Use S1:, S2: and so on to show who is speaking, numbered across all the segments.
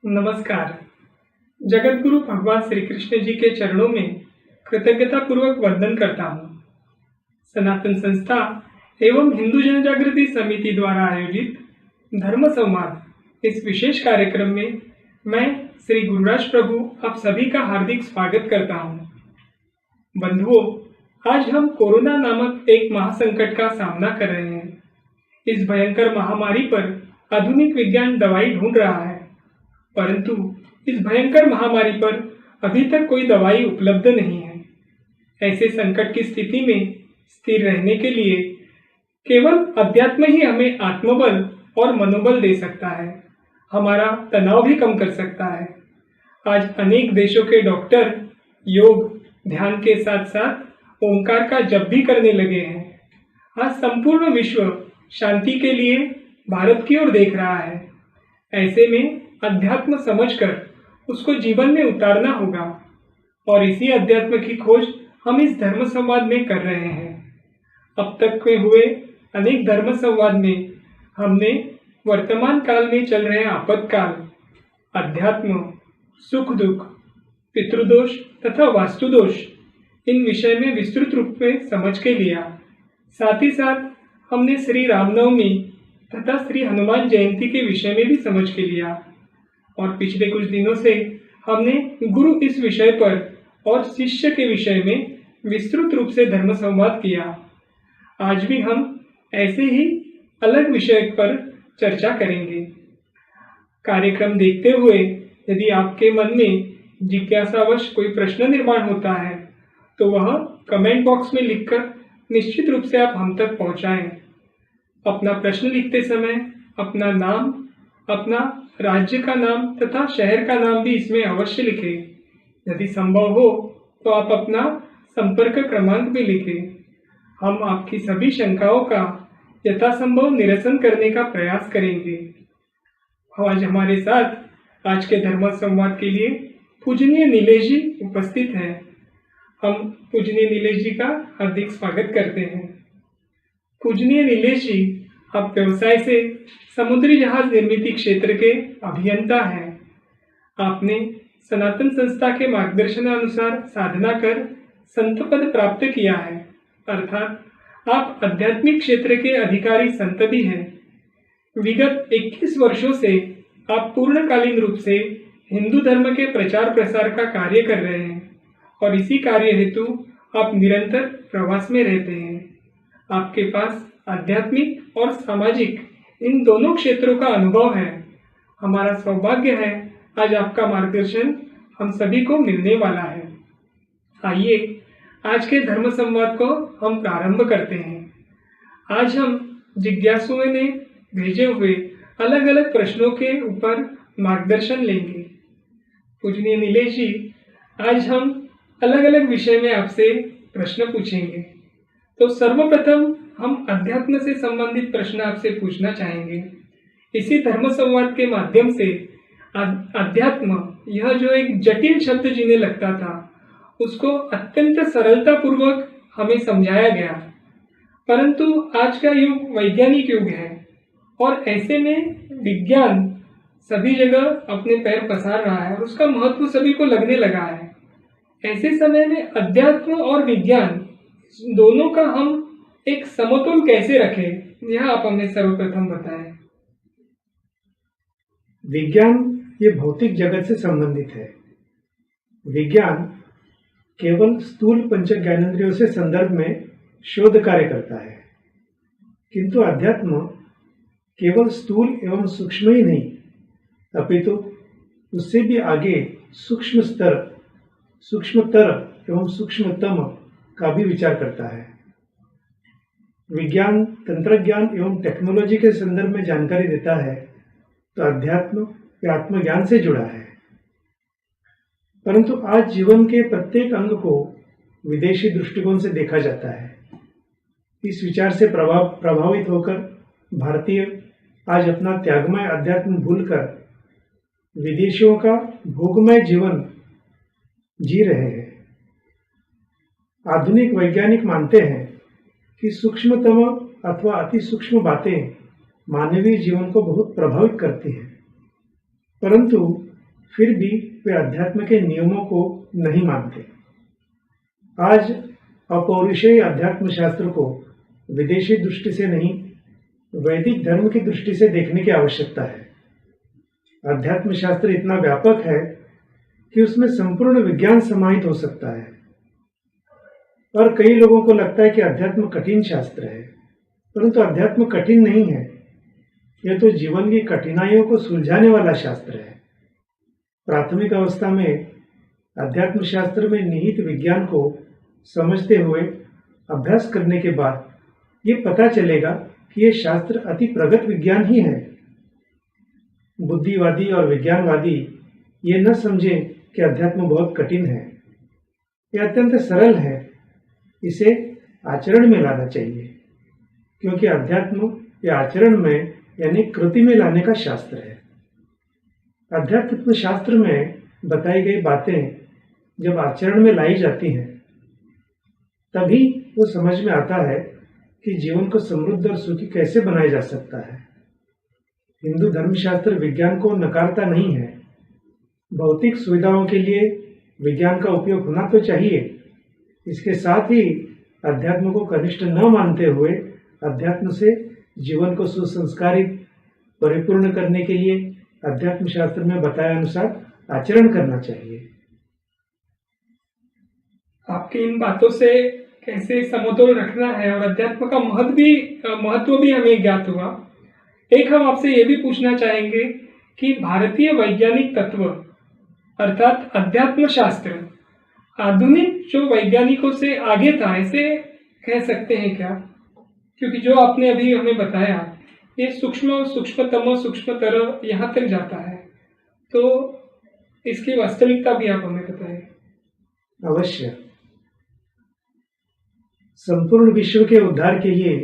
S1: नमस्कार। जगतगुरु भगवान श्री कृष्ण जी के चरणों में कृतज्ञता पूर्वक वंदन करता हूँ। सनातन संस्था एवं हिंदू जन जागृति समिति द्वारा आयोजित धर्म संवाद इस विशेष कार्यक्रम में मैं श्री गुरुराज प्रभु आप सभी का हार्दिक स्वागत करता हूँ। बंधुओं, आज हम कोरोना नामक एक महासंकट का सामना कर रहे हैं। इस भयंकर महामारी पर आधुनिक विज्ञान दवाई ढूंढ रहा है, परंतु इस भयंकर महामारी पर अभी तक कोई दवाई उपलब्ध नहीं है। ऐसे संकट की स्थिति में स्थिर रहने के लिए केवल अध्यात्म ही हमें आत्मबल और मनोबल दे सकता है, हमारा तनाव भी कम कर सकता है। आज अनेक देशों के डॉक्टर योग, ध्यान के साथ साथ ओंकार का जप भी करने लगे हैं। आज संपूर्ण विश्व शांति के लिए भारत की ओर देख रहा है। ऐसे में अध्यात्म समझकर उसको जीवन में उतारना होगा और इसी अध्यात्म की खोज हम इस धर्म संवाद में कर रहे हैं। अब तक में हुए अनेक धर्म संवाद में हमने वर्तमान काल में चल रहे आपत्काल, अध्यात्म, सुख दुख, पितृदोष तथा वास्तुदोष इन विषय में विस्तृत रूप में समझ के लिया। साथ ही साथ हमने श्री रामनवमी तथा श्री हनुमान जयंती के विषय में भी समझ के लिया और पिछले कुछ दिनों से हमने गुरु इस विषय पर और शिष्य के विषय में विस्तृत रूप से धर्म संवाद किया। आज भी हम ऐसे ही अलग विषय पर चर्चा करेंगे। कार्यक्रम देखते हुए यदि आपके मन में जिज्ञासावश कोई प्रश्न निर्माण होता है तो वह कमेंट बॉक्स में लिखकर निश्चित रूप से आप हम तक पहुंचाएं। अपना प्रश्न लिखते समय अपना नाम, अपना राज्य का नाम तथा शहर का नाम भी इसमें अवश्य लिखें। यदि संभव हो तो आप अपना संपर्क क्रमांक भी लिखें। हम आपकी सभी शंकाओं का यथासंभव निरसन करने का प्रयास करेंगे। आज हमारे साथ आज के धर्म संवाद के लिए पूजनीय नीलेश जी उपस्थित हैं। हम पूजनीय नीलेश जी का हार्दिक स्वागत करते हैं। पूजनीय नीलेश जी, आप व्यवसाय से समुद्री जहाज निर्मित क्षेत्र के अभियंता हैं। आपने सनातन संस्था के मार्गदर्शनानुसार साधना कर संत पद प्राप्त किया है, अर्थात आप आध्यात्मिक क्षेत्र के अधिकारी संत भी हैं। विगत 21 वर्षों से आप पूर्णकालीन रूप से हिंदू धर्म के प्रचार प्रसार का कार्य कर रहे हैं और इसी कार्य हेतु आप निरंतर प्रवास में रहते हैं। आपके पास आध्यात्मिक और सामाजिक इन दोनों क्षेत्रों का अनुभव है। हमारा सौभाग्य है आज आपका मार्गदर्शन हम सभी को मिलने वाला है। आइए आज के धर्म संवाद को हम प्रारंभ करते हैं। आज हम जिज्ञासुओं ने भेजे हुए अलग अलग प्रश्नों के ऊपर मार्गदर्शन लेंगे। पूजनीय नीलेश जी, आज हम अलग अलग विषय में आपसे प्रश्न पूछेंगे। तो सर्वप्रथम हम अध्यात्म से संबंधित प्रश्न आपसे पूछना चाहेंगे। इसी धर्म संवाद के माध्यम से अध्यात्म, यह जो एक जटिल शब्द जिन्हें लगता था, उसको अत्यंत सरलता पूर्वक हमें समझाया गया। परंतु आज का युग वैज्ञानिक युग है और ऐसे में विज्ञान सभी जगह अपने पैर पसार रहा है और उसका महत्व सभी को लगने लगा है। ऐसे समय में अध्यात्म और विज्ञान दोनों का हम एक समतोल कैसे रखें, यह आप हमें सर्वप्रथम बताएं।
S2: विज्ञान ये भौतिक जगत से संबंधित है। विज्ञान केवल स्थूल पंच ज्ञानेंद्रियों से संदर्भ में शोध कार्य करता है, किंतु अध्यात्म केवल स्थूल एवं सूक्ष्म ही नहीं, अपितु उससे भी आगे सूक्ष्मतर एवं सूक्ष्मतम का भी विचार करता है। विज्ञान तंत्रज्ञान एवं टेक्नोलॉजी के संदर्भ में जानकारी देता है तो अध्यात्म या आत्मज्ञान से जुड़ा है। परंतु आज जीवन के प्रत्येक अंग को विदेशी दृष्टिकोण से देखा जाता है। इस विचार से प्रभावित होकर भारतीय आज अपना त्यागमय अध्यात्म भूलकर विदेशियों का भोगमय जीवन जी रहे हैं। आधुनिक वैज्ञानिक मानते हैं कि सूक्ष्मतम अथवा अति सूक्ष्म बातें मानवीय जीवन को बहुत प्रभावित करती हैं, परंतु फिर भी वे अध्यात्म के नियमों को नहीं मानते। आज अपौरुषेय अध्यात्म शास्त्र को विदेशी दृष्टि से नहीं, वैदिक धर्म की दृष्टि से देखने की आवश्यकता है। अध्यात्म शास्त्र इतना व्यापक है कि उसमें संपूर्ण विज्ञान समाहित हो सकता है, और कई लोगों को लगता है कि अध्यात्म कठिन शास्त्र है, परंतु अध्यात्म कठिन नहीं है। यह तो जीवन की कठिनाइयों को सुलझाने वाला शास्त्र है। प्राथमिक अवस्था में अध्यात्म शास्त्र में निहित विज्ञान को समझते हुए अभ्यास करने के बाद ये पता चलेगा कि यह शास्त्र अति प्रगत विज्ञान ही है। बुद्धिवादी और विज्ञानवादी ये न समझें कि अध्यात्म बहुत कठिन है। यह अत्यंत सरल है। इसे आचरण में लाना चाहिए, क्योंकि अध्यात्म यह आचरण में यानी कृति में लाने का शास्त्र है। अध्यात्म शास्त्र में बताई गई बातें जब आचरण में लाई जाती हैं, तभी वो समझ में आता है कि जीवन को समृद्ध और सुखी कैसे बनाया जा सकता है। हिंदू धर्मशास्त्र विज्ञान को नकारता नहीं है। भौतिक सुविधाओं के लिए विज्ञान का उपयोग होना तो चाहिए। इसके साथ ही अध्यात्म को कनिष्ठ न मानते हुए अध्यात्म से जीवन को सुसंस्कारित परिपूर्ण करने के लिए अध्यात्म शास्त्र में बताए अनुसार आचरण करना चाहिए।
S1: आपकी इन बातों से कैसे समतोल रखना है और अध्यात्म का महत्व भी हमें ज्ञात हुआ। एक हम आपसे ये भी पूछना चाहेंगे कि भारतीय वैज्ञानिक तत्व अर्थात अध्यात्म शास्त्र आधुनिक जो वैज्ञानिकों से आगे था, ऐसे कह सकते हैं क्या? क्योंकि जो आपने अभी हमें बताया ये सूक्ष्मतर यहाँ तक जाता है, तो इसकी वास्तविकता भी आप हमें बताएं।
S2: अवश्य। संपूर्ण विश्व के उद्धार के लिए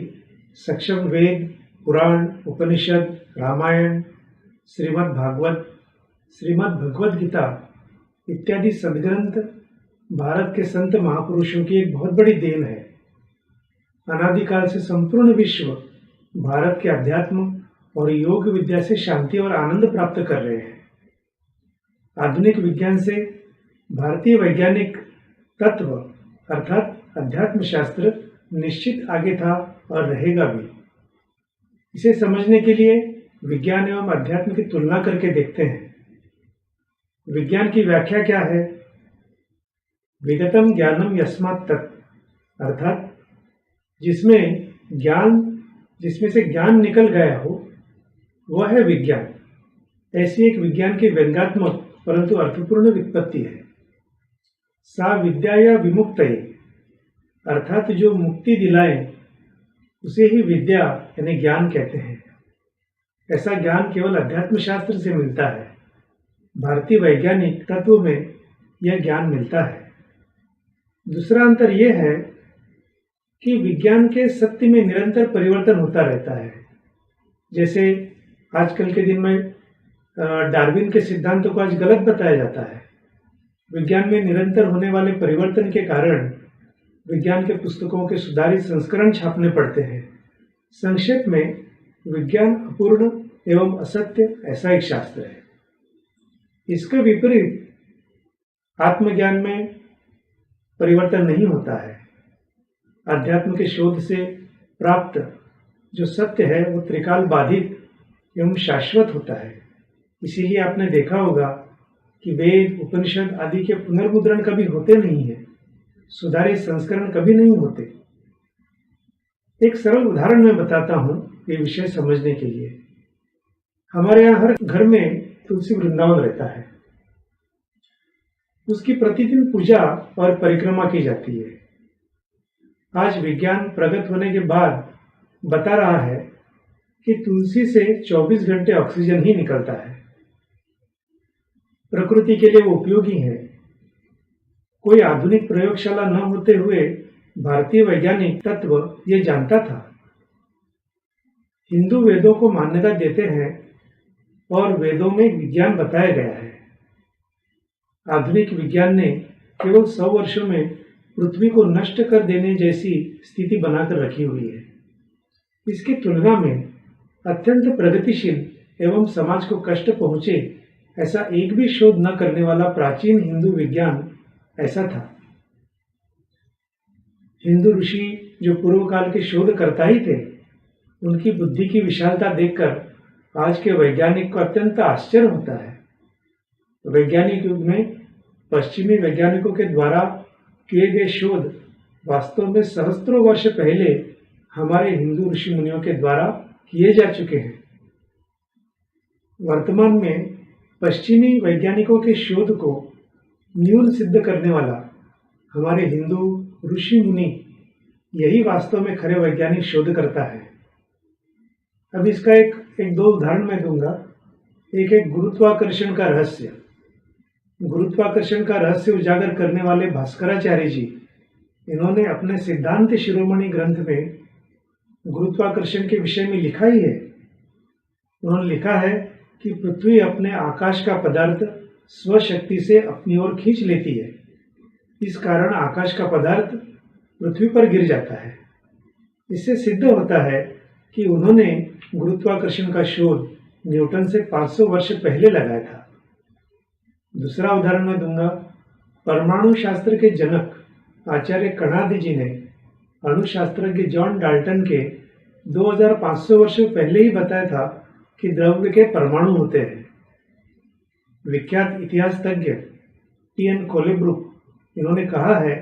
S2: सक्षम वेद, पुराण, उपनिषद, रामायण, श्रीमद् भागवत, श्रीमद् भगवद गीता इत्यादि सद्ग्रंथ भारत के संत महापुरुषों की एक बहुत बड़ी देन है। अनादिकाल से संपूर्ण विश्व भारत के अध्यात्म और योग विद्या से शांति और आनंद प्राप्त कर रहे हैं। आधुनिक विज्ञान से भारतीय वैज्ञानिक तत्व अर्थात अध्यात्म शास्त्र निश्चित आगे था और रहेगा भी। इसे समझने के लिए विज्ञान एवं अध्यात्म की तुलना करके देखते हैं। विज्ञान की व्याख्या क्या है? विगतम ज्ञानम यस्मात् तत्, अर्थात जिसमें से ज्ञान निकल गया हो वह है विज्ञान। ऐसी एक विज्ञान की व्यंग्यात्मक परंतु अर्थपूर्ण व्युत्पत्ति है। सा विद्या या विमुक्तये, अर्थात जो मुक्ति दिलाए उसे ही विद्या यानी ज्ञान कहते हैं। ऐसा ज्ञान केवल अध्यात्म शास्त्र से मिलता है। भारतीय वैज्ञानिक तत्व में यह ज्ञान मिलता है। दूसरा अंतर यह है कि विज्ञान के सत्य में निरंतर परिवर्तन होता रहता है। जैसे आजकल के दिन में डार्विन के सिद्धांतों को आज गलत बताया जाता है। विज्ञान में निरंतर होने वाले परिवर्तन के कारण विज्ञान के पुस्तकों के सुधारित संस्करण छापने पड़ते हैं। संक्षेप में विज्ञान अपूर्ण एवं असत्य ऐसा एक शास्त्र है। इसके विपरीत आत्मज्ञान में परिवर्तन नहीं होता है। अध्यात्म के शोध से प्राप्त जो सत्य है वो त्रिकाल बाधित एवं शाश्वत होता है। इसीलिए आपने देखा होगा कि वेद, उपनिषद आदि के पुनर्मुद्रण कभी होते नहीं है, सुधारित संस्करण कभी नहीं होते। एक सरल उदाहरण मैं बताता हूँ ये विषय समझने के लिए। हमारे यहाँ हर घर में तुलसी वृंदावन रहता है। उसकी प्रतिदिन पूजा और परिक्रमा की जाती है। आज विज्ञान प्रगत होने के बाद बता रहा है कि तुलसी से 24 घंटे ऑक्सीजन ही निकलता है। प्रकृति के लिए वो उपयोगी है। कोई आधुनिक प्रयोगशाला न होते हुए भारतीय वैज्ञानिक तत्व ये जानता था। हिंदू वेदों को मान्यता देते हैं और वेदों में विज्ञान बताया गया है। आधुनिक विज्ञान ने केवल 100 वर्षों में पृथ्वी को नष्ट कर देने जैसी स्थिति बनाकर रखी हुई है। इसकी तुलना में अत्यंत प्रगतिशील एवं समाज को कष्ट पहुंचे ऐसा एक भी शोध न करने वाला प्राचीन हिंदू विज्ञान ऐसा था। हिंदू ऋषि जो पूर्व काल के शोधकर्ता ही थे, उनकी बुद्धि की विशालता देखकर आज के वैज्ञानिक को अत्यंत आश्चर्य होता है। वैज्ञानिक युग में पश्चिमी वैज्ञानिकों के द्वारा किए गए शोध वास्तव में सहस्त्रों वर्ष पहले हमारे हिंदू ऋषि मुनियों के द्वारा किए जा चुके हैं। वर्तमान में पश्चिमी वैज्ञानिकों के शोध को न्यून सिद्ध करने वाला हमारे हिंदू ऋषि मुनि यही वास्तव में खरे वैज्ञानिक शोध करता है। अब इसका एक दो उदाहरण मैं दूंगा। एक गुरुत्वाकर्षण का रहस्य। गुरुत्वाकर्षण का रहस्य उजागर करने वाले भास्कराचार्य जी, इन्होंने अपने सिद्धांत शिरोमणि ग्रंथ में गुरुत्वाकर्षण के विषय में लिखा ही है। उन्होंने लिखा है कि पृथ्वी अपने आकाश का पदार्थ स्वशक्ति से अपनी ओर खींच लेती है। इस कारण आकाश का पदार्थ पृथ्वी पर गिर जाता है। इससे सिद्ध होता है कि उन्होंने गुरुत्वाकर्षण का शोध न्यूटन से 500 वर्ष पहले लगाया था। दूसरा उदाहरण मैं दूंगा। परमाणु शास्त्र के जनक आचार्य कणाद जी ने अणुशास्त्रज्ञ जॉन डाल्टन के 2500 वर्ष पहले ही बताया था कि द्रव्य के परमाणु होते हैं। विख्यात इतिहास तज्ञ टी.एन. कोलेब्रुक, इन्होंने कहा है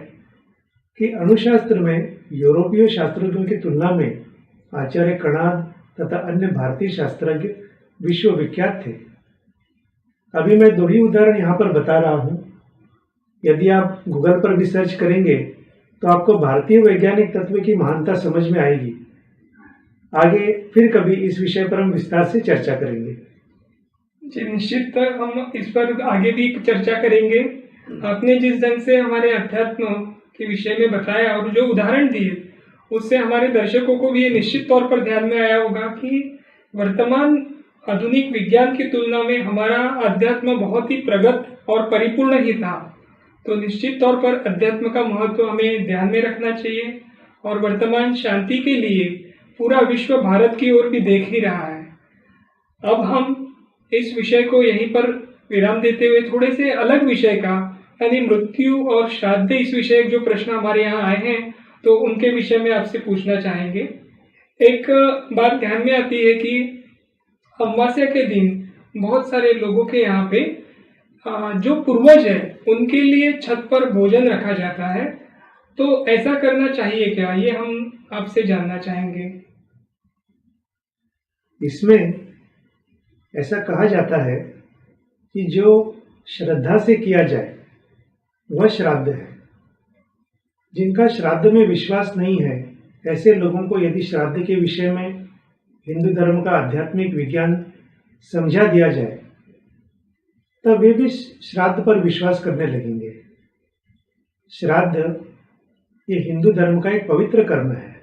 S2: कि अणुशास्त्र में यूरोपीय शास्त्रज्ञों की तुलना में आचार्य कणाद तथा अन्य भारतीय शास्त्रज्ञ विश्व विख्यात थे। अभी मैं दो ही उदाहरण यहाँ पर बता रहा हूँ। यदि आप गूगल पर भी सर्च करेंगे तो आपको भारतीय वैज्ञानिक तत्व की महानता समझ में आएगी। आगे फिर कभी इस विषय पर हम विस्तार से चर्चा करेंगे।
S1: जी निश्चित, हम इस पर आगे भी चर्चा करेंगे। आपने जिस ढंग से हमारे अध्यात्म के विषय में बताया और जो उदाहरण दिए, उससे हमारे दर्शकों को भी ये निश्चित तौर पर ध्यान में आया होगा कि वर्तमान आधुनिक विज्ञान की तुलना में हमारा अध्यात्म बहुत ही प्रगत और परिपूर्ण ही था। तो निश्चित तौर पर अध्यात्म का महत्व हमें ध्यान में रखना चाहिए और वर्तमान शांति के लिए पूरा विश्व भारत की ओर भी देख ही रहा है। अब हम इस विषय को यहीं पर विराम देते हुए थोड़े से अलग विषय का, यानी मृत्यु और श्राद्ध, इस विषय जो प्रश्न हमारे यहाँ आए हैं तो उनके विषय में आपसे पूछना चाहेंगे। एक बात ध्यान में आती है कि अमावस्या के दिन बहुत सारे लोगों के यहाँ पे जो पूर्वज है उनके लिए छत पर भोजन रखा जाता है। तो ऐसा करना चाहिए क्या, ये हम आपसे जानना चाहेंगे।
S2: इसमें ऐसा कहा जाता है कि जो श्रद्धा से किया जाए वह श्राद्ध है। जिनका श्राद्ध में विश्वास नहीं है, ऐसे लोगों को यदि श्राद्ध के विषय में हिंदू धर्म का आध्यात्मिक विज्ञान समझा दिया जाए तब वे भी श्राद्ध पर विश्वास करने लगेंगे। श्राद्ध ये हिंदू धर्म का एक पवित्र कर्म है।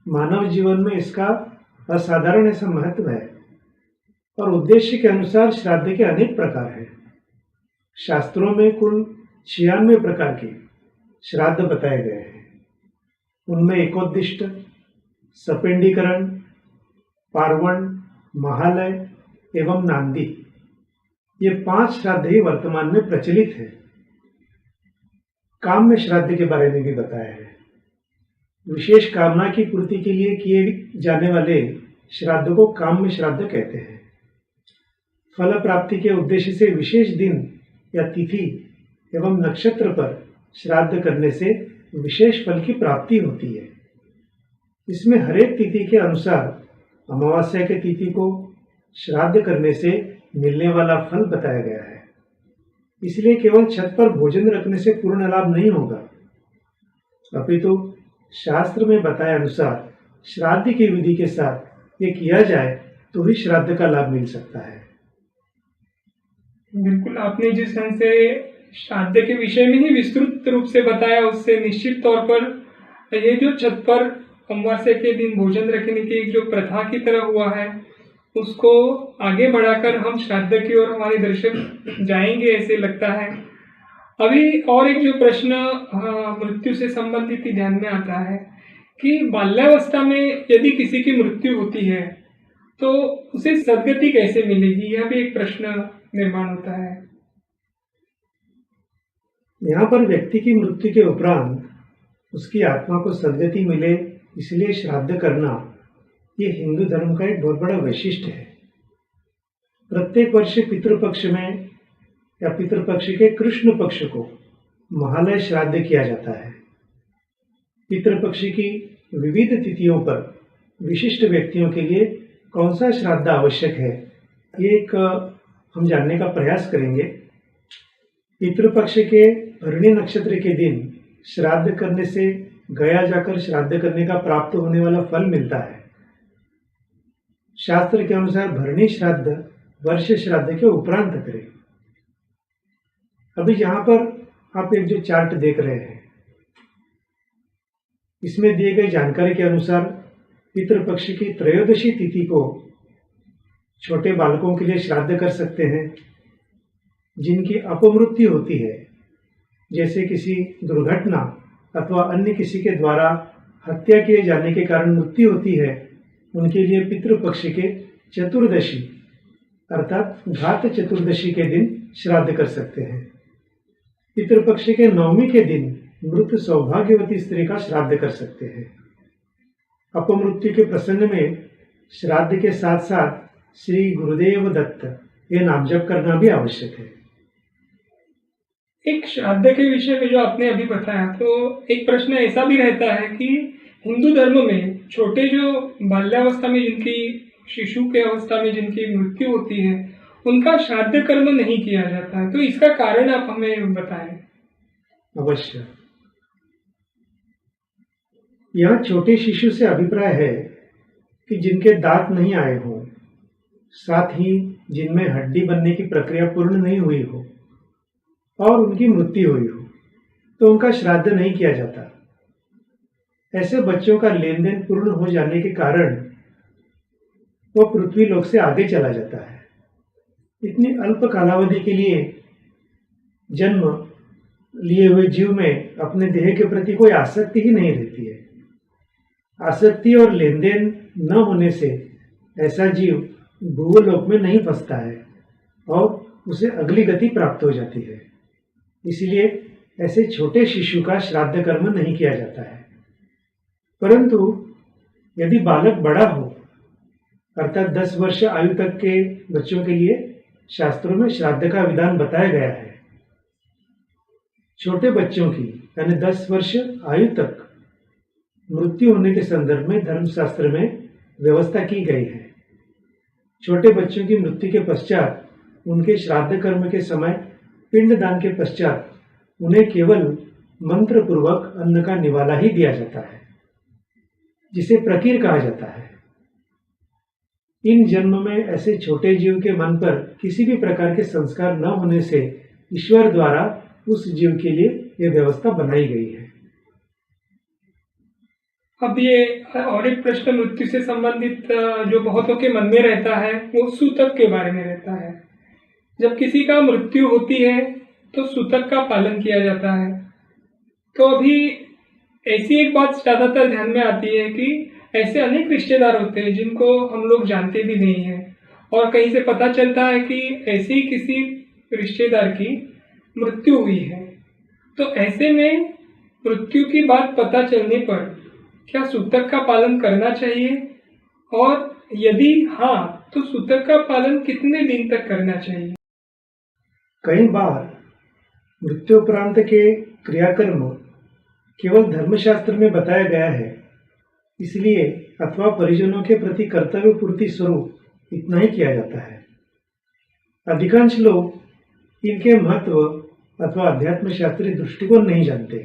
S2: मानव जीवन में इसका असाधारण ऐसा महत्व है और उद्देश्य के अनुसार श्राद्ध के अनेक प्रकार हैं। शास्त्रों में कुल 96 प्रकार के श्राद्ध बताए गए हैं। उनमें एकोद्दिष्ट, सपिंडीकरण, पार्वण, महालय एवं नांदी, ये 5 श्राद्ध ही वर्तमान में प्रचलित है। काम में श्राद्ध के बारे में भी बताया है। विशेष कामना की पूर्ति के लिए किए जाने वाले श्राद्ध को काम में श्राद्ध कहते हैं। फल प्राप्ति के उद्देश्य से विशेष दिन या तिथि एवं नक्षत्र पर श्राद्ध करने से विशेष फल की प्राप्ति होती है। इसमें हरेक तिथि के अनुसार अमावस्या के तिथि को श्राद्ध करने से मिलने वाला फल बताया गया है। इसलिए केवल छत पर भोजन रखने से पूर्ण लाभ नहीं होगा, अपितु शास्त्र में बताए अनुसार श्राद्ध की विधि के साथ ये किया जाए तो ही श्राद्ध का लाभ मिल सकता है।
S1: बिल्कुल, आपने जिस ढंग से श्राद्ध के विषय में ही विस्तृत रूप से बताया, उससे निश्चित तौर पर ये जो छत पर अमावस्या के दिन भोजन रखने की एक जो प्रथा की तरह हुआ है, उसको आगे बढ़ाकर हम श्राद्ध की ओर हमारे दर्शक जाएंगे ऐसे लगता है। अभी और एक जो प्रश्न मृत्यु से संबंधित ही ध्यान में आता है कि बाल्यावस्था में यदि किसी की मृत्यु होती है तो उसे सद्गति कैसे मिलेगी, यह भी एक प्रश्न निर्माण होता है।
S2: यहाँ पर व्यक्ति की मृत्यु के उपरांत उसकी आत्मा को सद्गति मिले, इसलिए श्राद्ध करना ये हिंदू धर्म का एक बहुत बड़ा वैशिष्ट्य है। प्रत्येक वर्ष पितृपक्ष में या पितृपक्ष के कृष्ण पक्ष को महालय श्राद्ध किया जाता है। पितृपक्ष की विविध तिथियों पर विशिष्ट व्यक्तियों के लिए कौन सा श्राद्ध आवश्यक है, ये एक हम जानने का प्रयास करेंगे। पितृपक्ष के भरणी नक्षत्र के दिन श्राद्ध करने से गया जाकर श्राद्ध करने का प्राप्त होने वाला फल मिलता है। शास्त्र के अनुसार भरणी श्राद्ध वर्ष श्राद्ध के उपरांत करें। अभी यहाँ पर आप एक जो चार्ट देख रहे हैं, इसमें दिए गए जानकारी के अनुसार पितृपक्ष की त्रयोदशी तिथि को छोटे बालकों के लिए श्राद्ध कर सकते हैं। जिनकी अपमृत्यु होती है, जैसे किसी दुर्घटना अथवा अन्य किसी के द्वारा हत्या किए जाने के कारण मृत्यु होती है, उनके लिए पितृपक्ष के चतुर्दशी अर्थात घात चतुर्दशी के दिन श्राद्ध कर सकते हैं। पितृपक्ष के नवमी के दिन मृत सौभाग्यवती स्त्री का श्राद्ध कर सकते हैं। अपमृत्यु के प्रसंग में श्राद्ध के साथ साथ श्री गुरुदेव दत्त ये नाम जप करना भी आवश्यक है।
S1: एक श्राद्ध के विषय में जो आपने अभी बताया, तो एक प्रश्न ऐसा भी रहता है कि हिंदू धर्म में छोटे जो बाल्यावस्था में जिनकी शिशु के अवस्था में जिनकी मृत्यु होती है, उनका श्राद्ध कर्म नहीं किया जाता है, तो इसका कारण आप हमें बताएं।
S2: अवश्य। यहाँ छोटे शिशु से अभिप्राय है कि जिनके दांत नहीं आए हों, साथ ही जिनमें हड्डी बनने की प्रक्रिया पूर्ण नहीं हुई हो और उनकी मृत्यु हुई हो, तो उनका श्राद्ध नहीं किया जाता। ऐसे बच्चों का लेन देन पूर्ण हो जाने के कारण वह पृथ्वी लोक से आगे चला जाता है। इतनी अल्प कालावधि के लिए जन्म लिए हुए जीव में अपने देह के प्रति कोई आसक्ति ही नहीं रहती है। आसक्ति और लेन देन न होने से ऐसा जीव भूलोक में नहीं फंसता है और उसे अगली गति प्राप्त हो जाती है। इसलिए ऐसे छोटे शिशु का श्राद्ध कर्म नहीं किया जाता है। परंतु यदि बालक बड़ा हो, अर्थात 10 वर्ष आयु तक के बच्चों के लिए शास्त्रों में श्राद्ध का विधान बताया गया है। छोटे बच्चों की यानी 10 वर्ष आयु तक मृत्यु होने के संदर्भ में धर्मशास्त्र में व्यवस्था की गई है। छोटे बच्चों की मृत्यु के पश्चात उनके श्राद्ध कर्म के समय पिंडदान के पश्चात उन्हें केवल मंत्र पूर्वक अन्न का निवाला ही दिया जाता है, जिसे प्रकीर कहा जाता है। इन जन्म में ऐसे छोटे जीव के मन पर किसी भी प्रकार के संस्कार न होने से ईश्वर द्वारा उस जीव के लिए यह व्यवस्था बनाई गई है।
S1: अब ये और एक प्रश्न मृत्यु से संबंधित जो बहुतों के मन में रहता है, वो सूतक के बारे में रहता है। जब किसी का मृत्यु होती है तो सूतक का पालन किया जाता है। तो अभी ऐसी एक बात ज्यादातर ध्यान में आती है कि ऐसे अनेक रिश्तेदार होते हैं जिनको हम लोग जानते भी नहीं हैं, और कहीं से पता चलता है कि ऐसे ही किसी रिश्तेदार की मृत्यु हुई है। तो ऐसे में मृत्यु की बात पता चलने पर क्या सूतक का पालन करना चाहिए, और यदि हाँ तो सूतक का पालन कितने दिन तक करना चाहिए?
S2: कई बार मृत्युपरांत के क्रियाकर्म केवल धर्मशास्त्र में बताया गया है, इसलिए अथवा परिजनों के प्रति कर्तव्य पूर्ति स्वरूप इतना ही किया जाता है। अधिकांश लोग इनके महत्व अथवा अध्यात्म शास्त्रीय दृष्टिकोण नहीं जानते।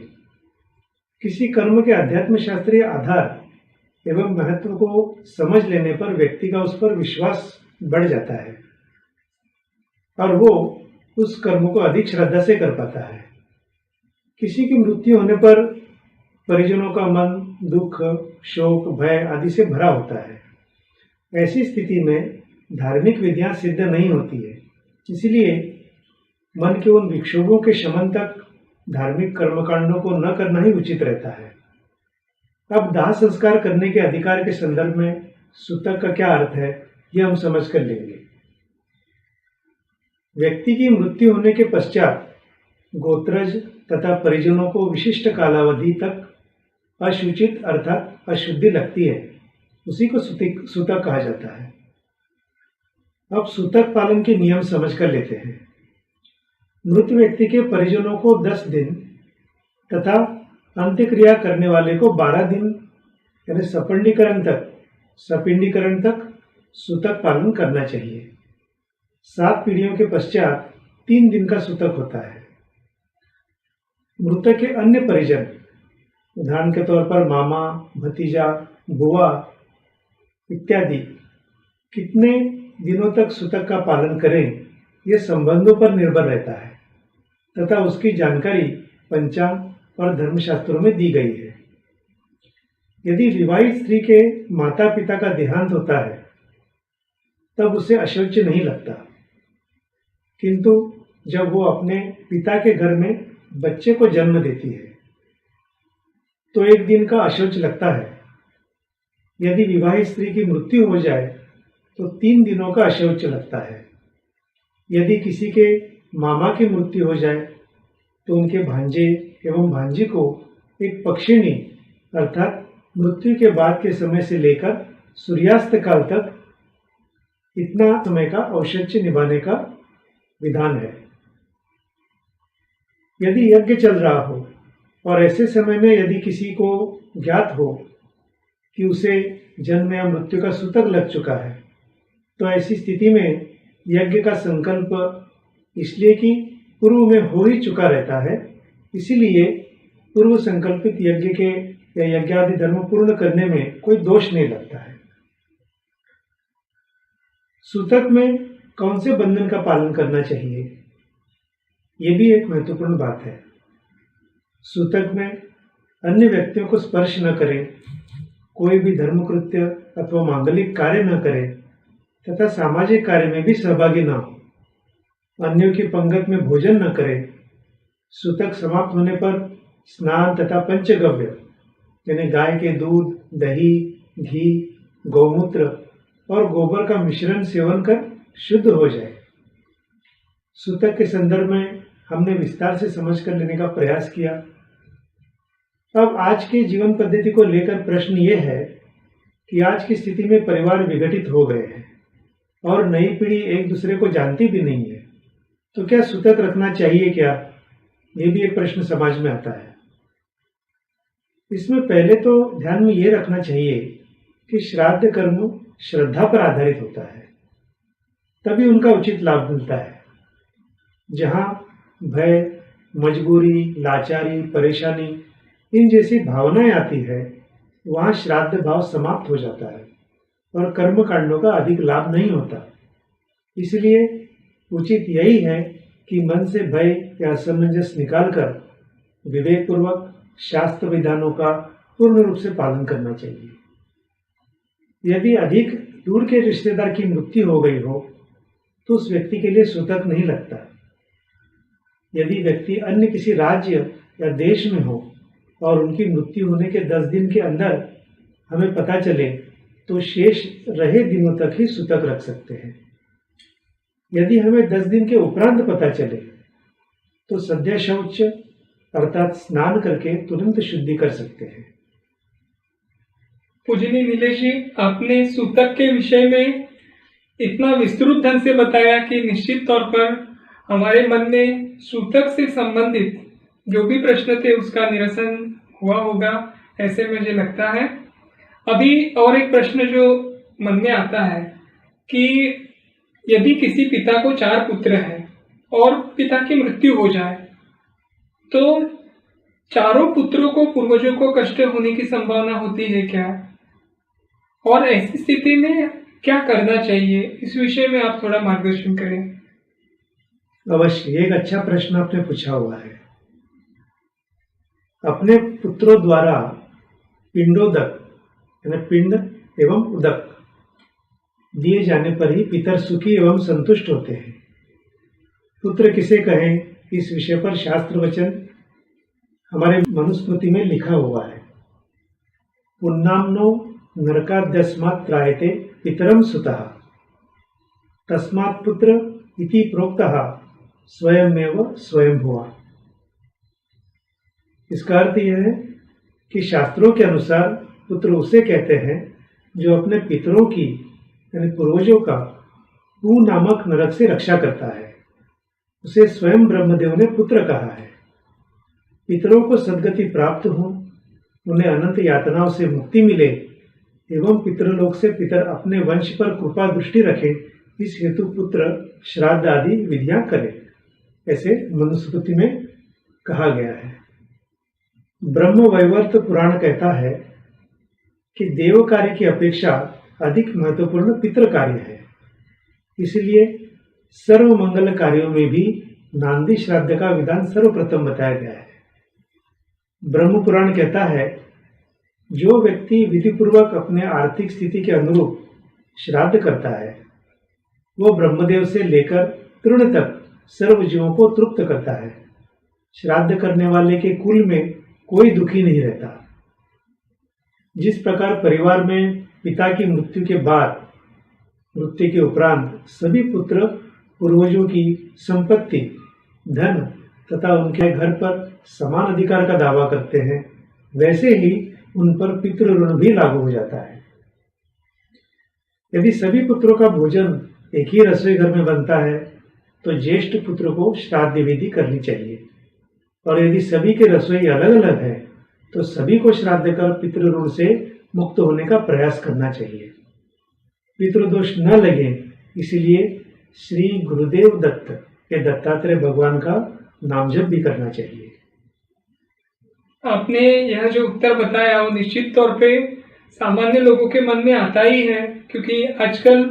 S2: किसी कर्म के अध्यात्म शास्त्रीय आधार एवं महत्व को समझ लेने पर व्यक्ति का उस पर विश्वास बढ़ जाता है और वो उस कर्म को अधिक श्रद्धा से कर पाता है। किसी की मृत्यु होने पर परिजनों का मन दुख, शोक, भय आदि से भरा होता है। ऐसी स्थिति में धार्मिक विधियां सिद्ध नहीं होती है, इसलिए मन के उन विक्षोभों के शमन तक धार्मिक कर्मकांडों को न करना ही उचित रहता है। अब दाह संस्कार करने के अधिकार के संदर्भ में सूतक का क्या अर्थ है, यह हम समझ कर लेंगे। व्यक्ति की मृत्यु होने के पश्चात गोत्रज तथा परिजनों को विशिष्ट कालावधि तक अशुचित अर्थात अशुद्धि लगती है, उसी को सूतक कहा जाता है। अब सूतक पालन के नियम समझ कर लेते हैं। मृत व्यक्ति के परिजनों को 10 दिन तथा अंत्यक्रिया करने वाले को 12 दिन यानी सपिंडीकरण तक सूतक पालन करना चाहिए। 7 पीढ़ियों के पश्चात 3 दिन का सूतक होता है। मृतक के अन्य परिजन, उदाहरण के तौर पर मामा, भतीजा, बुआ इत्यादि कितने दिनों तक सूतक का पालन करें, यह संबंधों पर निर्भर रहता है तथा उसकी जानकारी पंचांग और धर्मशास्त्रों में दी गई है। यदि विवाहित स्त्री के माता पिता का देहांत होता है तब उसे अशौच नहीं लगता, किंतु जब वो अपने पिता के घर में बच्चे को जन्म देती है तो 1 दिन का अशौच लगता है। यदि विवाहित स्त्री की मृत्यु हो जाए तो 3 दिनों का अशौच लगता है। यदि किसी के मामा की मृत्यु हो जाए तो उनके भांजे एवं भांजी को एक पक्षिणी अर्थात मृत्यु के बाद के समय से लेकर सूर्यास्त काल तक इतना समय का औशच्य निभाने का विधान है। यदि यज्ञ चल रहा हो और ऐसे समय में यदि किसी को ज्ञात हो कि उसे जन्म या मृत्यु का सूतक लग चुका है तो ऐसी स्थिति में यज्ञ का संकल्प इसलिए कि पूर्व में हो ही चुका रहता है, इसीलिए पूर्व संकल्पित यज्ञ के या यज्ञादि धर्म पूर्ण करने में कोई दोष नहीं लगता है। सूतक में कौन से बंधन का पालन करना चाहिए, ये भी एक महत्वपूर्ण बात है। सूतक में अन्य व्यक्तियों को स्पर्श न करें, कोई भी धर्मकृत्य अथवा मांगलिक कार्य न करें तथा सामाजिक कार्य में भी सहभागी न हो, अन्यों की पंगत में भोजन न करें। सूतक समाप्त होने पर स्नान तथा पंचगव्य यानी गाय के दूध, दही, घी, गौमूत्र और गोबर का मिश्रण सेवन कर शुद्ध हो जाए। सूतक के संदर्भ में हमने विस्तार से समझ कर लेने का प्रयास किया। अब आज के जीवन पद्धति को लेकर प्रश्न ये है कि आज की स्थिति में परिवार विघटित हो गए हैं और नई पीढ़ी एक दूसरे को जानती भी नहीं है, तो क्या सूतक रखना चाहिए क्या, ये भी एक प्रश्न समाज में आता है। इसमें पहले तो ध्यान में ये रखना चाहिए कि श्राद्ध कर्म श्रद्धा पर आधारित होता है, तभी उनका उचित लाभ मिलता है। जहाँ भय, मजबूरी, लाचारी, परेशानी इन जैसी भावनाएं आती है, वहाँ श्राद्ध भाव समाप्त हो जाता है और कर्म कांडों का अधिक लाभ नहीं होता। इसलिए उचित यही है कि मन से भय या असमंजस निकालकर विवेकपूर्वक शास्त्र विधानों का पूर्ण रूप से पालन करना चाहिए। यदि अधिक दूर के रिश्तेदार की मृत्यु हो गई हो तो उस व्यक्ति के लिए सूतक नहीं लगता। यदि व्यक्ति अन्य किसी राज्य या देश में हो और उनकी मृत्यु होने के 10 दिन के अंदर हमें पता चले तो शेष रहे दिनों तक ही सूतक रख सकते हैं। यदि हमें 10 दिन के उपरांत पता चले तो सद्य शौच अर्थात स्नान करके तुरंत शुद्धि कर सकते हैं।
S1: पूजनीय नीलेश जी, आपने सूतक के विषय में इतना विस्तृत ढंग से बताया कि निश्चित तौर पर हमारे मन में सूतक से संबंधित जो भी प्रश्न थे उसका निरसन हुआ होगा, ऐसे मुझे लगता है। अभी और एक प्रश्न जो मन में आता है कि यदि किसी पिता को 4 पुत्र हैं और पिता की मृत्यु हो जाए तो चारों पुत्रों को पूर्वजों को कष्ट होने की संभावना होती है क्या, और ऐसी स्थिति में क्या करना चाहिए, इस विषय में आप थोड़ा मार्गदर्शन करें।
S2: अवश्य, एक अच्छा प्रश्न आपने पूछा हुआ है। अपने पुत्रों द्वारा पिंडोदक यानी पिंड एवं उदक दिए जाने पर ही पितर सुखी एवं संतुष्ट होते हैं। पुत्र किसे कहें, इस विषय पर शास्त्र वचन हमारे मनुस्मृति में लिखा हुआ है। पुन्नाम्नो नरकाद्यस्मात् त्रायते पितरम सुतः, तस्मात् पुत्र इति प्रोक्तः स्वयमेव स्वयंभुवा। इसका अर्थ यह है कि शास्त्रों के अनुसार पुत्र उसे कहते हैं जो अपने पितरों की यानी पूर्वजों का पू नामक नरक से रक्षा करता है। उसे स्वयं ब्रह्मदेव ने पुत्र कहा है। पितरों को सद्गति प्राप्त हो, उन्हें अनंत यातनाओं से मुक्ति मिले एवं पितृलोक से पितर अपने वंश पर कृपा दृष्टि रखे, इस हेतु पुत्र श्राद्ध आदि विधियां करे, ऐसे मनुस्मृति में कहा गया है। ब्रह्म वैवर्त पुराण कहता है कि देव कार्य की अपेक्षा अधिक महत्वपूर्ण पितृ कार्य है। इसलिए सर्व मंगल कार्यों में भी नांदी श्राद्ध का विधान सर्वप्रथम बताया गया है। ब्रह्म पुराण कहता है, जो व्यक्ति विधिपूर्वक अपने आर्थिक स्थिति के अनुरूप श्राद्ध करता है, वो ब्रह्मदेव से लेकर तृण तक सर्व जीवों को तृप्त करता है। श्राद्ध करने वाले के कुल में कोई दुखी नहीं रहता। जिस प्रकार परिवार में पिता की मृत्यु के बाद, मृत्यु के उपरांत सभी पुत्र पूर्वजों की संपत्ति, धन तथा उनके घर पर समान अधिकार का दावा करते हैं, वैसे ही उन पर पितृ ऋण भी लागू हो जाता है। यदि सभी पुत्रों का भोजन एक ही रसोई घर में बनता है तो ज्येष्ठ पुत्र को श्राद्ध विधि करनी चाहिए, और यदि सभी के रसोई अलग अलग है तो सभी को श्राद्ध कर पितृ ऋण से मुक्त होने का प्रयास करना चाहिए। पितृदोष न लगे, इसलिए श्री गुरुदेव दत्त के दत्तात्रेय भगवान का नाम जप भी करना चाहिए।
S1: आपने यह जो उत्तर बताया वो निश्चित तौर पे सामान्य लोगों के मन में आता ही है, क्योंकि आजकल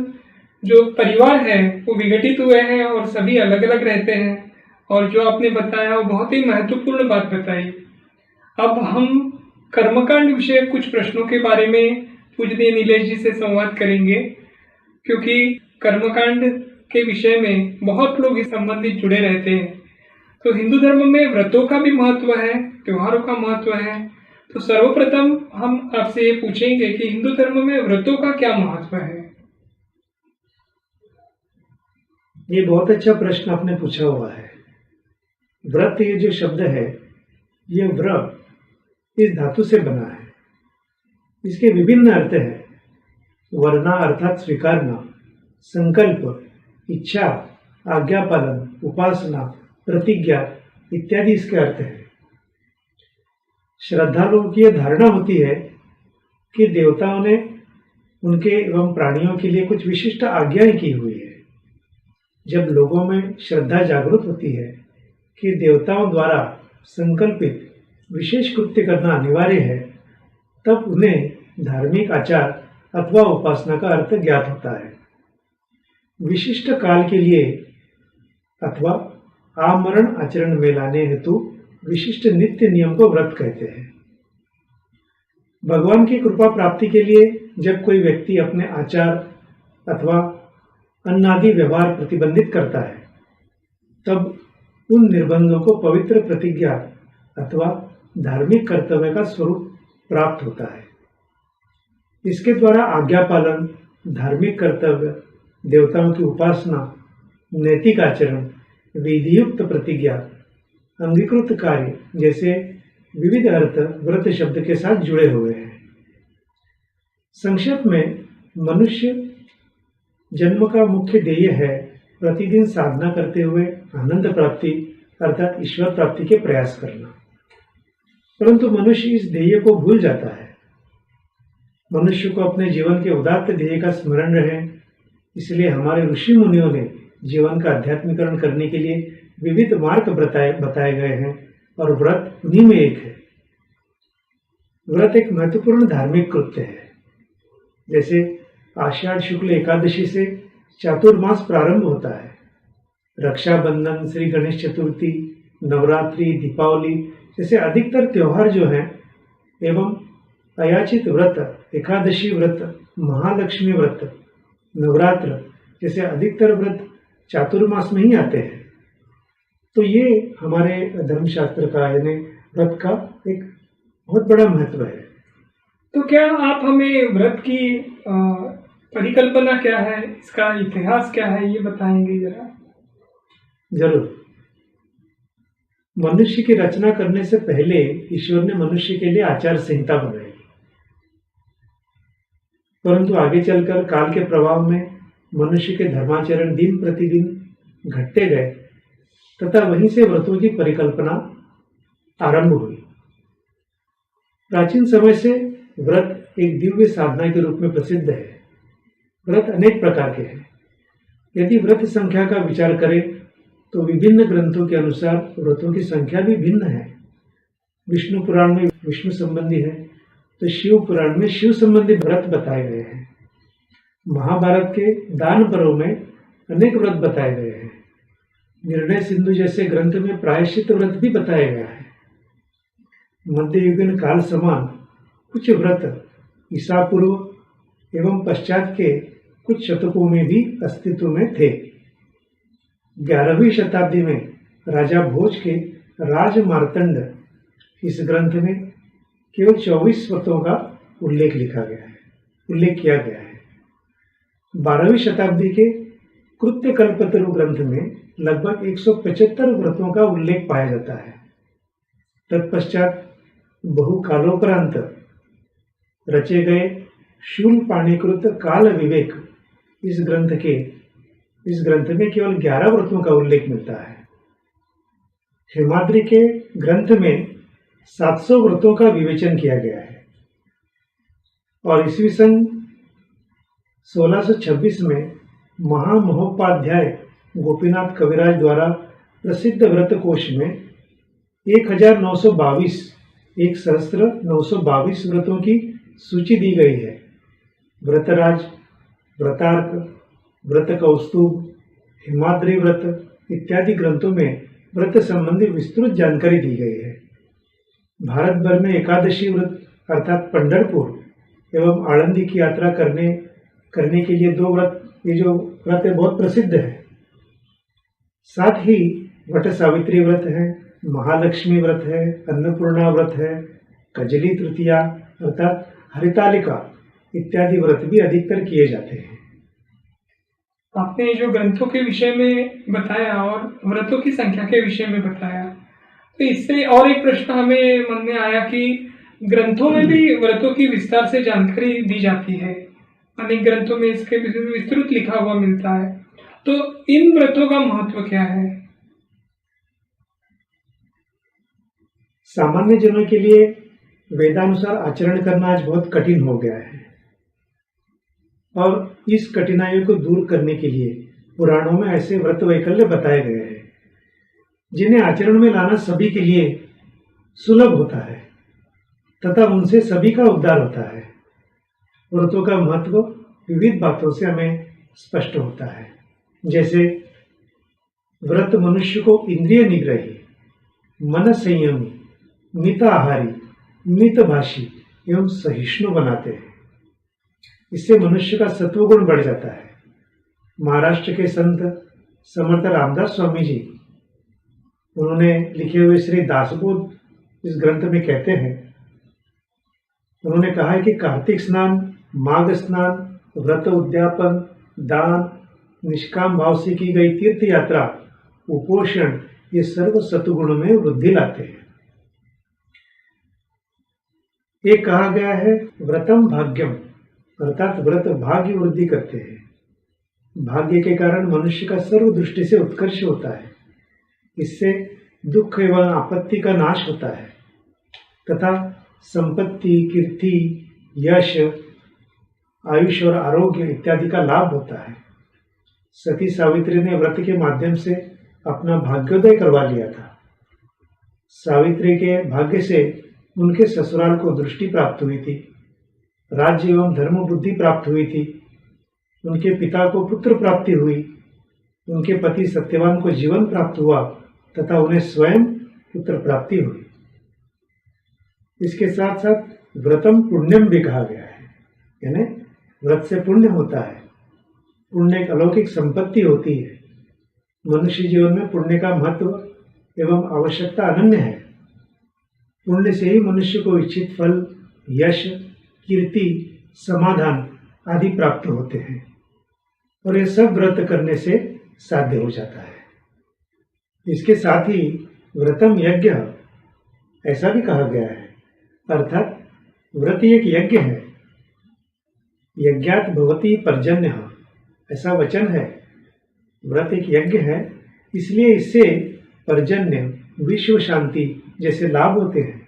S1: जो परिवार है वो विघटित हुए हैं और सभी अलग अलग रहते हैं। और जो आपने बताया वो बहुत ही महत्वपूर्ण बात बताई। अब हम कर्मकांड विषय कुछ प्रश्नों के बारे में पूज्य नीलेश जी से संवाद करेंगे, क्योंकि कर्मकांड के विषय में बहुत लोग इस संबंधित जुड़े रहते हैं। तो हिंदू धर्म में व्रतों का भी महत्व है, त्योहारों का महत्व है। तो सर्वप्रथम हम आपसे ये पूछेंगे कि हिंदू धर्म में व्रतों का क्या महत्व है।
S2: ये बहुत अच्छा प्रश्न आपने पूछा हुआ है। व्रत, ये जो शब्द है, ये व्र इस धातु से बना है। इसके विभिन्न अर्थ हैं। वरना अर्थात स्वीकारना, संकल्प, इच्छा, आज्ञा पालन, उपासना, प्रतिज्ञा इत्यादि इसके अर्थ हैं। श्रद्धालुओं की यह धारणा होती है कि देवताओं ने उनके एवं प्राणियों के लिए कुछ विशिष्ट आज्ञाएं की हुई है। जब लोगों में श्रद्धा जागृत होती है कि देवताओं द्वारा संकल्पित विशेष कृत्य करना अनिवार्य है, तब उन्हें धार्मिक आचार अथवा उपासना का अर्थ ज्ञात होता है। विशिष्ट काल के लिए अथवा आमरण आचरण में लाने हेतु विशिष्ट नित्य नियम को व्रत कहते हैं। भगवान की कृपा प्राप्ति के लिए जब कोई व्यक्ति अपने आचार अथवा अन्नादि व्यवहार प्रतिबंधित करता है, तब उन निर्बंधों को पवित्र प्रतिज्ञा अथवा धार्मिक कर्तव्य का स्वरूप प्राप्त होता है। इसके द्वारा आज्ञा पालन, धार्मिक कर्तव्य, देवताओं की उपासना, नैतिक आचरण, विधियुक्त प्रतिज्ञा, अंगीकृत कार्य जैसे विविध अर्थ व्रत शब्द के साथ जुड़े हुए हैं। संक्षेप में, मनुष्य जन्म का मुख्य ध्येय है प्रतिदिन साधना करते हुए आनंद प्राप्ति अर्थात ईश्वर प्राप्ति के प्रयास करना। परंतु मनुष्य इस ध्येय को भूल जाता है। मनुष्य को अपने जीवन के उदात्त ध्येय का स्मरण रहे, इसलिए हमारे ऋषि मुनियों ने जीवन का आध्यात्मिकरण करने के लिए विविध मार्ग बताए गए हैं, और व्रत उन्हीं में एक है। व्रत एक महत्वपूर्ण धार्मिक कृत्य है। जैसे आषाढ़ शुक्ल एकादशी से चातुर्मास प्रारंभ होता है। रक्षाबंधन, श्री गणेश चतुर्थी, नवरात्रि, दीपावली जैसे अधिकतर त्योहार जो हैं, एवं अयाचित व्रत, एकादशी व्रत, महालक्ष्मी व्रत, नवरात्र जैसे अधिकतर व्रत चातुर्मास में ही आते हैं। तो ये हमारे धर्मशास्त्र का यानी व्रत का एक बहुत बड़ा महत्व है।
S1: तो क्या आप हमें व्रत की परिकल्पना क्या है, इसका इतिहास क्या है, ये बताएंगे जरा।
S2: जरूर। मनुष्य की रचना करने से पहले ईश्वर ने मनुष्य के लिए आचार संहिता बनाई, परंतु आगे चलकर काल के प्रभाव में मनुष्य के धर्माचरण दिन प्रतिदिन घटते गए तथा वहीं से व्रतों की परिकल्पना आरंभ हुई। प्राचीन समय से व्रत एक दिव्य साधना के रूप में प्रसिद्ध है। व्रत अनेक प्रकार के हैं। यदि व्रत संख्या का विचार करें तो विभिन्न ग्रंथों के अनुसार व्रतों की संख्या भी भिन्न है। विष्णु पुराण में विष्णु संबंधी है तो शिव पुराण में शिव संबंधी व्रत बताए गए हैं। महाभारत के दान पर्व में अनेक व्रत बताए गए हैं। निर्णय सिंधु जैसे ग्रंथ में प्रायश्चित व्रत भी बताया गया है। मध्ययुगीन काल समान कुछ व्रत ईसा पूर्व एवं पश्चात के कुछ शतकों में भी अस्तित्व में थे। 11वीं शताब्दी में राजा भोज के राज मार्तंड इस ग्रंथ में केवल 24 व्रतों का उल्लेख किया गया है। 12वीं शताब्दी के कृत्य कल्पतरु ग्रंथ में लगभग 175 व्रतों का उल्लेख पाया जाता है। तत्पश्चात बहुकालोपरांत रचे गए शूल पाणिकृत काल विवेक इस ग्रंथ में केवल 11 व्रतों का उल्लेख मिलता है। हेमाद्रि के ग्रंथ में 700 व्रतों का विवेचन किया गया है और ईस्वी सन 1626 में महामहोपाध्याय गोपीनाथ कविराज द्वारा प्रसिद्ध व्रत कोश में 1922 व्रतों की सूची दी गई है। व्रतराज, व्रतार्क, व्रत कौस्तुभ, हिमाद्रि व्रत इत्यादि ग्रंथों में व्रत संबंधी विस्तृत जानकारी दी गई है। भारत भर में एकादशी व्रत अर्थात पंढरपुर एवं आळंदी की यात्रा करने के लिए 2 व्रत, ये जो व्रत है बहुत प्रसिद्ध है। साथ ही वट सावित्री व्रत है, महालक्ष्मी व्रत है, अन्नपूर्णा व्रत है, कजली तृतीया अर्थात हरितालिका इत्यादि व्रत भी अधिकतर किए जाते हैं।
S1: आपने जो ग्रंथों के विषय में बताया और व्रतों की संख्या के विषय में बताया, तो इससे और एक प्रश्न हमें मन में आया कि ग्रंथों में भी व्रतों की विस्तार से जानकारी दी जाती है। अनेक ग्रंथों में इसके विषय में विस्तृत लिखा हुआ मिलता है, तो इन व्रतों का महत्व क्या है?
S2: सामान्य जनों के लिए वेदानुसार आचरण करना आज बहुत कठिन हो गया है और इस कठिनाइयों को दूर करने के लिए पुराणों में ऐसे व्रत वैकल्य बताए गए हैं जिन्हें आचरण में लाना सभी के लिए सुलभ होता है तथा उनसे सभी का उद्धार होता है। व्रतों का महत्व विविध बातों से हमें स्पष्ट होता है। जैसे व्रत मनुष्य को इंद्रिय निग्रही, मन संयमी, मित आहारी, मित भाषी एवं सहिष्णु बनाते हैं। इससे मनुष्य का सत्वगुण बढ़ जाता है। महाराष्ट्र के संत समर्थ रामदास स्वामी जी, उन्होंने लिखे हुए श्री दासबोध इस ग्रंथ में कहते हैं, उन्होंने कहा है कि कार्तिक स्नान, माघ स्नान, व्रत उद्यापन, दान, निष्काम भाव से की गई तीर्थ यात्रा, उपोषण, ये सर्व सत्गुण में वृद्धि लाते हैं। एक कहा गया है व्रतम भाग्यम, अर्थात व्रत भाग्य वृद्धि करते हैं। भाग्य के कारण मनुष्य का सर्व दृष्टि से उत्कर्ष होता है। इससे दुख एवं आपत्ति का नाश होता है तथा संपत्ति, कीर्ति, यश, आयुष और आरोग्य इत्यादि का लाभ होता है। सती सावित्री ने व्रत के माध्यम से अपना भाग्योदय करवा लिया था। सावित्री के भाग्य से उनके ससुराल को दृष्टि प्राप्त हुई थी, राज्य एवं धर्म बुद्धि प्राप्त हुई थी, उनके पिता को पुत्र प्राप्ति हुई, उनके पति सत्यवान को जीवन प्राप्त हुआ तथा उन्हें स्वयं पुत्र प्राप्ति हुई। इसके साथ साथ व्रतम पुण्यम भी कहा गया है, यानी व्रत से पुण्य होता है। पुण्य एक अलौकिक संपत्ति होती है। मनुष्य जीवन में पुण्य का महत्व एवं आवश्यकता अनन्य है। पुण्य से ही मनुष्य को इच्छित फल, यश, कीर्ति, समाधान आदि प्राप्त होते हैं और ये सब व्रत करने से साध्य हो जाता है। इसके साथ ही व्रतम यज्ञ ऐसा भी कहा गया है, अर्थात व्रत एक यज्ञ है। यज्ञात भवति पर्जन्य, ऐसा वचन है। व्रत एक यज्ञ है, इसलिए इससे पर्जन्य, विश्व शांति जैसे लाभ होते हैं।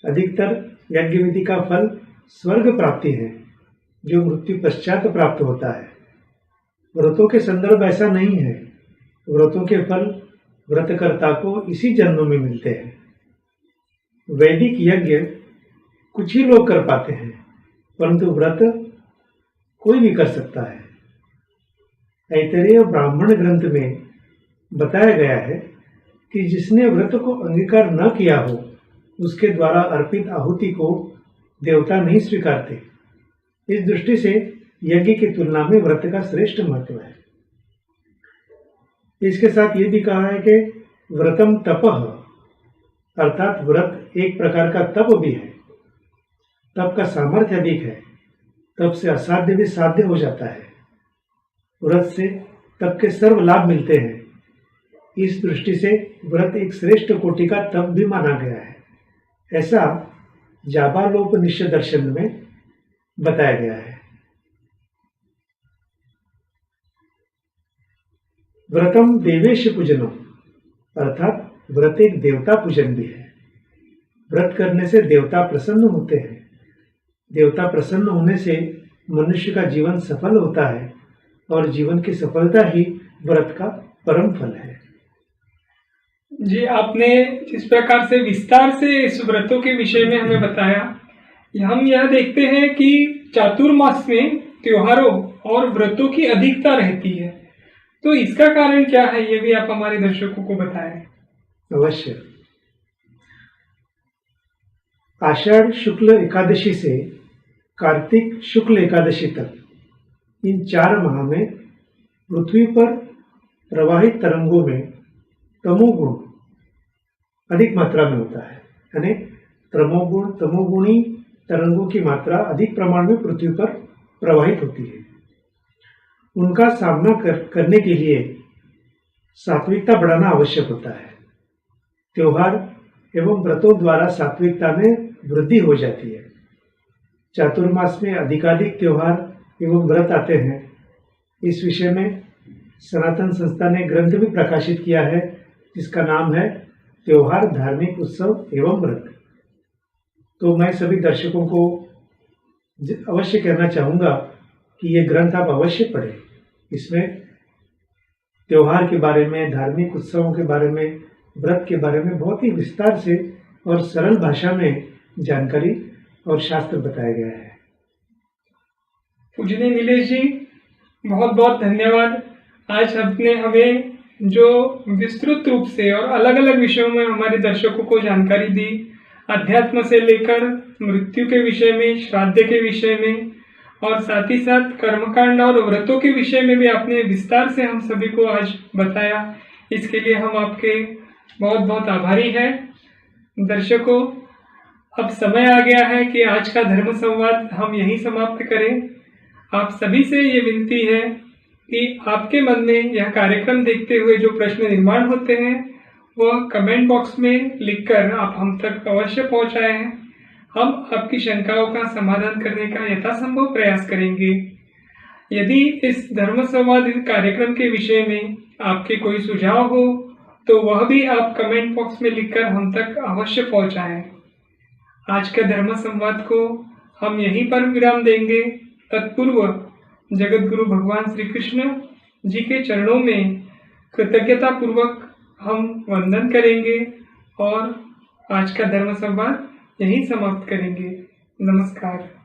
S2: अधिकतर यज्ञ विधि का फल स्वर्ग प्राप्ति है, जो मृत्यु पश्चात प्राप्त होता है। व्रतों के संदर्भ ऐसा नहीं है। व्रतों के फल व्रतकर्ता को इसी जन्म में मिलते हैं। वैदिक यज्ञ कुछ ही लोग कर पाते हैं, परंतु व्रत कोई भी कर सकता है। ऐतरेय ब्राह्मण ग्रंथ में बताया गया है कि जिसने व्रत को अंगीकार न किया हो, उसके द्वारा अर्पित आहुति को देवता नहीं स्वीकारते। इस दृष्टि से यज्ञ की तुलना में व्रत का श्रेष्ठ महत्व है। इसके साथ ये भी कहा है कि व्रतम तपः, अर्थात व्रत एक प्रकार का तप भी है। तप का सामर्थ्य अधिक है। तप से असाध्य भी साध्य हो जाता है। व्रत से तप के सर्व लाभ मिलते हैं। इस दृष्टि से व्रत एक श्रेष्ठ कोटि का तप भी माना गया है, ऐसा जाबालोपनिषद दर्शन में बताया गया है। व्रतम देवेश पूजनम, अर्थात व्रत एक देवता पूजन भी है। व्रत करने से देवता प्रसन्न होते हैं। देवता प्रसन्न होने से मनुष्य का जीवन सफल होता है, और जीवन की सफलता ही व्रत का परम फल है।
S1: जी, आपने जिस प्रकार से विस्तार से इस व्रतों के विषय में हमें बताया, हम यह देखते हैं कि चातुर्मास में त्योहारों और व्रतों की अधिकता रहती है। तो इसका कारण क्या है, ये भी आप हमारे दर्शकों को बताएं।
S2: अवश्य। आषाढ़ शुक्ल एकादशी से कार्तिक शुक्ल एकादशी तक, इन 4 माह में पृथ्वी पर प्रवाहित तरंगों में तमोगुण अधिक मात्रा में होता है। यानी तमोगुणी तरंगों की मात्रा अधिक प्रमाण में पृथ्वी पर प्रवाहित होती है। उनका सामना करने के लिए सात्विकता बढ़ाना आवश्यक होता है। त्योहार एवं व्रतों द्वारा सात्विकता में वृद्धि हो जाती है। चातुर्मास में अधिकाधिक त्योहार एवं व्रत आते हैं। इस विषय में सनातन संस्था ने ग्रंथ भी प्रकाशित किया है, जिसका नाम है त्योहार, धार्मिक उत्सव एवं व्रत। तो मैं सभी दर्शकों को अवश्य कहना चाहूँगा कि ये ग्रंथ आप अवश्य पढ़ें। इसमें त्योहार के बारे में, धार्मिक उत्सवों के बारे में, व्रत के बारे में बहुत ही विस्तार से और सरल भाषा में जानकारी और शास्त्र बताया गया है।
S1: पूजनीय नीलेश जी, बहुत बहुत धन्यवाद। आज आपने हमें जो विस्तृत रूप से और अलग अलग विषयों में हमारे दर्शकों को जानकारी दी, अध्यात्म से लेकर मृत्यु के विषय में, श्राद्ध के विषय में, और साथ ही साथ कर्मकांड और व्रतों के विषय में भी आपने विस्तार से हम सभी को आज बताया। इसके लिए हम आपके बहुत बहुत आभारी हैं। दर्शकों, अब समय आ गया है कि आज का धर्म संवाद हम यहीं समाप्त करें। आप सभी से ये विनती है कि आपके मन में यह कार्यक्रम देखते हुए जो प्रश्न निर्माण होते हैं, वह कमेंट बॉक्स में लिखकर आप हम तक अवश्य पहुंचाएं। हम आपकी शंकाओं का समाधान करने का यथासंभव प्रयास करेंगे। यदि इस धर्म संवाद कार्यक्रम के विषय में आपके कोई सुझाव हो, तो वह भी आप कमेंट बॉक्स में लिखकर हम तक अवश्य पहुंचाएं। आज के धर्म संवाद को हम यहीं पर विराम देंगे। तत्पूर्व जगत गुरु भगवान श्री कृष्ण जी के चरणों में कृतज्ञता पूर्वक हम वंदन करेंगे और आज का धर्म संवाद यहीं समाप्त करेंगे। नमस्कार।